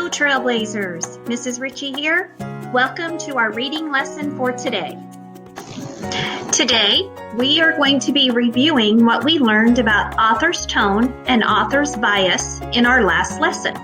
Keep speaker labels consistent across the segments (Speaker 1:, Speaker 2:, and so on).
Speaker 1: Hello, Trailblazers. Mrs. Ritchie here. Welcome to our reading lesson for today. Today, we are going to be reviewing what we learned about author's tone and author's bias in our last lesson.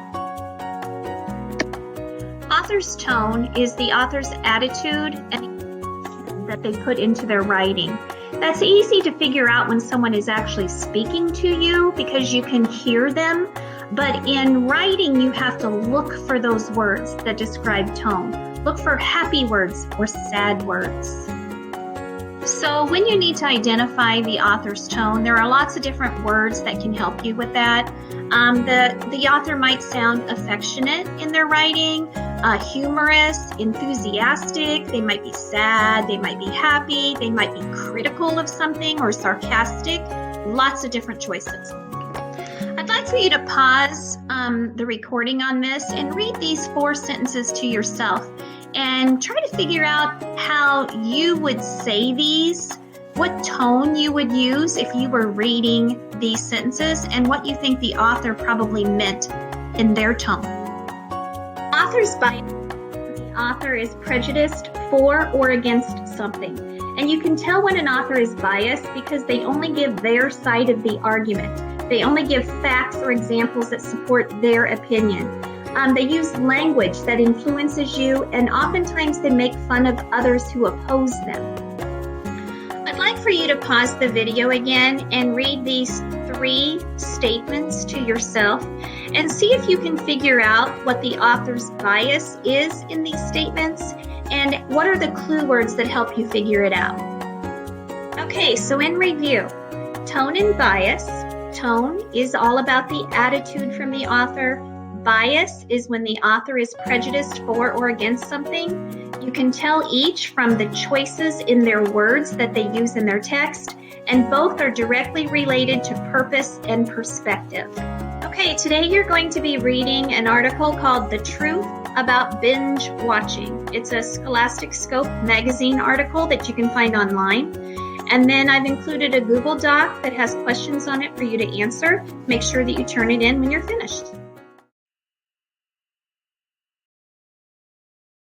Speaker 1: Author's tone is the author's attitude and that they put into their writing. That's easy to figure out when someone is actually speaking to you because you can hear them. But in writing, you have to look for those words that describe tone. Look for happy words or sad words. So when you need to identify the author's tone, there are lots of different words that can help you with that. The author might sound affectionate in their writing, humorous, enthusiastic. They might be sad, they might be happy, they might be critical of something or sarcastic. Lots of different choices. I'd like for you to pause the recording on this and read these 4 sentences to yourself and try to figure out how you would say these, what tone you would use if you were reading these sentences, and what you think the author probably meant in their tone. Author's bias. The author is prejudiced for or against something. And you can tell when an author is biased because they only give their side of the argument. They only give facts or examples that support their opinion. They use language that influences you, and oftentimes they make fun of others who oppose them. I'd like for you to pause the video again and read these 3 statements to yourself and see if you can figure out what the author's bias is in these statements and what are the clue words that help you figure it out. Okay, so in review, tone and bias. Tone is all about the attitude from the author. Bias is when the author is prejudiced for or against something. You can tell each from the choices in their words that they use in their text, and both are directly related to purpose and perspective. Okay, today you're going to be reading an article called The Truth About Binge Watching. It's a Scholastic Scope magazine article that you can find online. And then I've included a Google Doc that has questions on it for you to answer. Make sure that you turn it in when you're finished.